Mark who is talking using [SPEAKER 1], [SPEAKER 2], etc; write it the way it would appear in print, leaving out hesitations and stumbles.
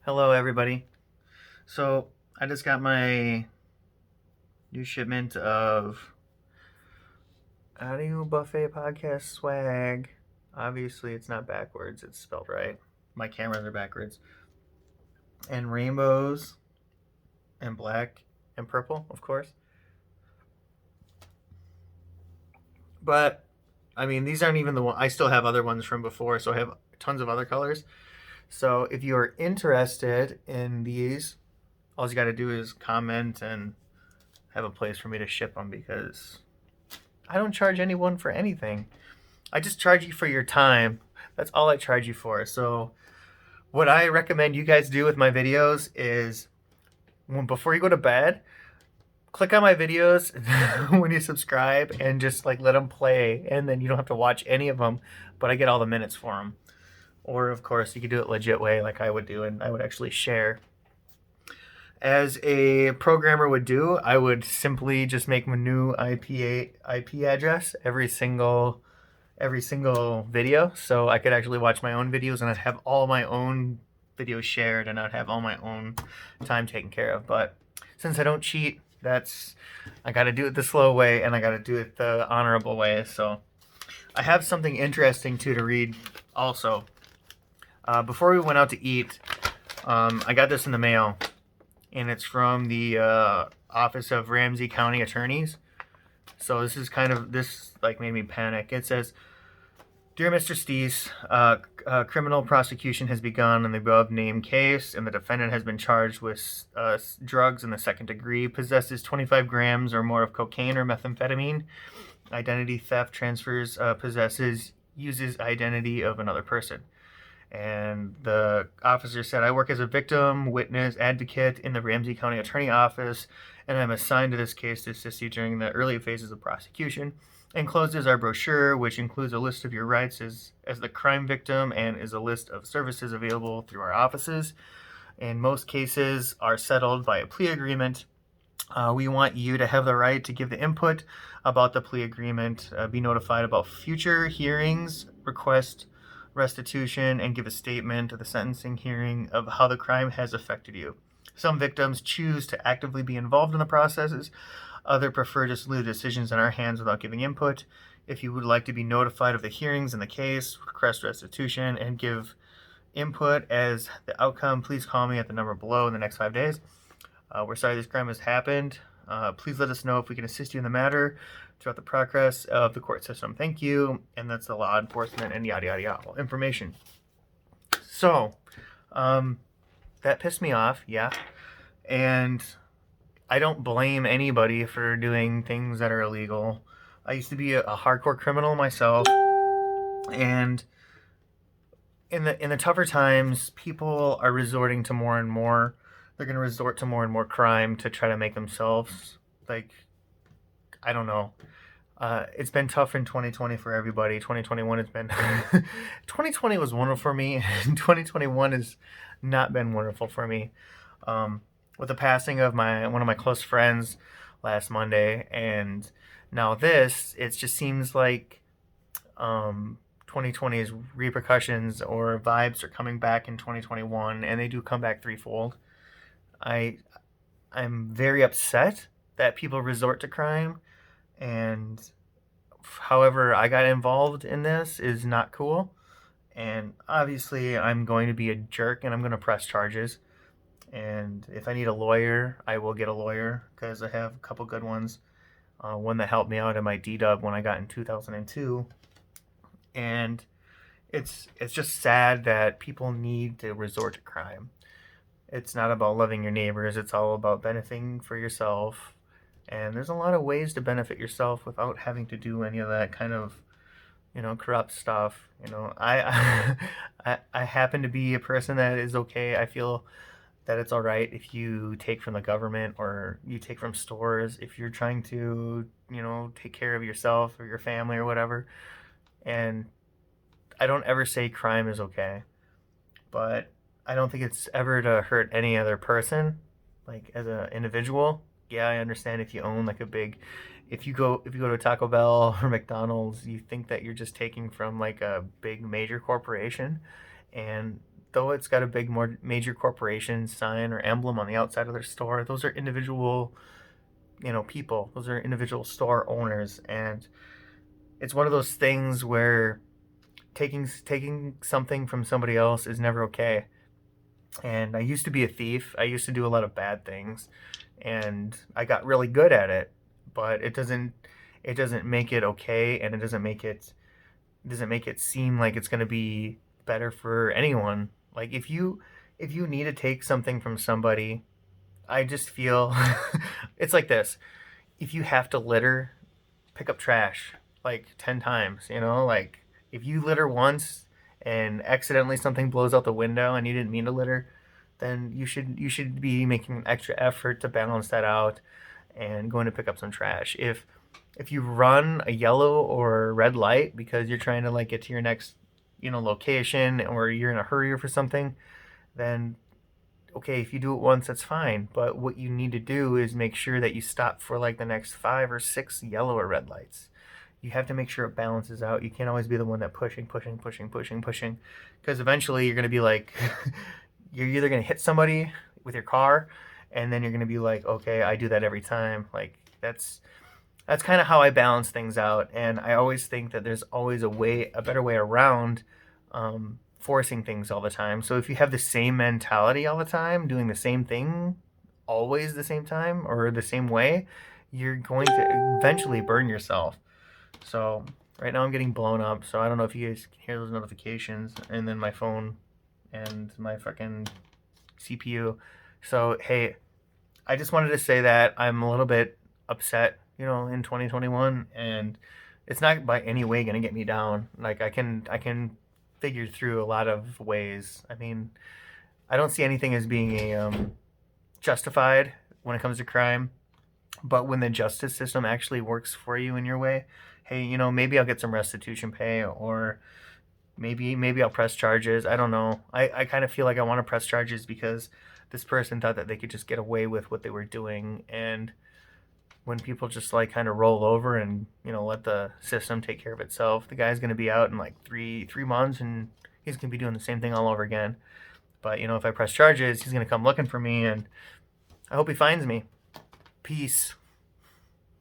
[SPEAKER 1] Hello, everybody. So, I just got my new shipment of Audio Buffet Podcast swag. Obviously, it's not backwards, it's spelled right. My cameras are backwards. And rainbows, and black, and purple, of course. But, I mean, these aren't even the one. I still have other ones from before, so I have tons of other colors. So, if you are interested in these, all you got to do is comment and have a place for me to ship them because I don't charge anyone for anything. I just charge you for your time. That's all I charge you for. So, what I recommend you guys do with my videos is before you go to bed, click on my videos when you subscribe and just like let them play. And then you don't have to watch any of them, but I get all the minutes for them. Or, of course, you could do it legit way like I would do, and I would actually share. As a programmer would do, I would simply just make a new IP address every single video, so I could actually watch my own videos and I'd have all my own videos shared and I'd have all my own time taken care of. But since I don't cheat, I got to do it the slow way and I got to do it the honorable way. So I have something interesting too to read also. Before we went out to eat, I got this in the mail, and it's from the Office of Ramsey County Attorneys. So this like made me panic. It says, "Dear Mr. Steese, criminal prosecution has begun in the above named case, and the defendant has been charged with drugs in the second degree, possesses 25 grams or more of cocaine or methamphetamine, identity theft, transfers, uses identity of another person." And the officer said, "I work as a victim, witness, advocate in the Ramsey County Attorney Office, and I'm assigned to this case to assist you during the early phases of prosecution. Enclosed is our brochure, which includes a list of your rights as the crime victim and is a list of services available through our offices. In most cases are settled by a plea agreement. We want you to have the right to give the input about the plea agreement, be notified about future hearings, request restitution, and give a statement at the sentencing hearing of how the crime has affected you. Some victims choose to actively be involved in the processes. Others prefer just leave decisions in our hands without giving input. If you would like to be notified of the hearings in the case, request restitution, and give input as the outcome, please call me at the number below in the next 5 days. We're sorry this crime has happened. Please let us know if we can assist you in the matter throughout the progress of the court system. Thank you." And that's the law enforcement and yada, yada, yada information. So, that pissed me off, yeah. And I don't blame anybody for doing things that are illegal. I used to be a hardcore criminal myself, and in the tougher times, people are resorting to more and more. They're going to resort to more and more crime to try to make themselves like, I don't know. It's been tough in 2020 for everybody. 2021 has been 2020 was wonderful for me, and 2021 has not been wonderful for me. With the passing of one of my close friends last Monday, and now it just seems like 2020's repercussions or vibes are coming back in 2021, and they do come back threefold. I'm very upset that people resort to crime, and however I got involved in this is not cool. And obviously, I'm going to be a jerk and I'm going to press charges. And if I need a lawyer, I will get a lawyer because I have a couple good ones. One that helped me out in my D-Dub when I got in 2002. And it's just sad that people need to resort to crime. It's not about loving your neighbors. It's all about benefiting for yourself. And there's a lot of ways to benefit yourself without having to do any of that kind of, corrupt stuff. I happen to be a person that is okay. I feel that it's all right if you take from the government or you take from stores if you're trying to, take care of yourself or your family or whatever. And I don't ever say crime is okay, but I don't think it's ever to hurt any other person, like as an individual. Yeah, I understand if you own like if you go to Taco Bell or McDonald's, you think that you're just taking from like a big major corporation, and though it's got a big more major corporation sign or emblem on the outside of their store, those are individual, people. Those are individual store owners, and it's one of those things where taking something from somebody else is never okay. And I used to be a thief. I used to do a lot of bad things, and I got really good at it. But it doesn't make it okay, and it doesn't make it seem like it's going to be better for anyone. Like if you need to take something from somebody, I just feel it's like this. If you have to litter, pick up trash like 10 times, like if you litter once and accidentally something blows out the window and you didn't mean to litter, then you should be making an extra effort to balance that out and going to pick up some trash. If you run a yellow or red light because you're trying to like get to your next, location, or you're in a hurry for something, then okay, if you do it once, that's fine. But what you need to do is make sure that you stop for like the next 5 or 6 yellow or red lights. You have to make sure it balances out. You can't always be the one that pushing, because eventually you're going to be like, you're either going to hit somebody with your car, and then you're going to be like, okay, I do that every time. Like that's kind of how I balance things out, and I always think that there's always a better way around forcing things all the time. So if you have the same mentality all the time, doing the same thing always the same time or the same way, you're going to eventually burn yourself. So right now I'm getting blown up, so I don't know if you guys can hear those notifications, and then my phone and my fucking CPU. So hey, I just wanted to say that I'm a little bit upset, in 2021, and it's not by any way going to get me down. Like I can figure through a lot of ways. I mean, I don't see anything as being justified when it comes to crime, but when the justice system actually works for you in your way, hey, maybe I'll get some restitution pay, or maybe I'll press charges. I don't know. I kind of feel like I want to press charges because this person thought that they could just get away with what they were doing, and when people just like kind of roll over and let the system take care of itself, the guy's going to be out in like three months, and he's going to be doing the same thing all over again. But if I press charges, he's going to come looking for me, and I hope he finds me. Peace.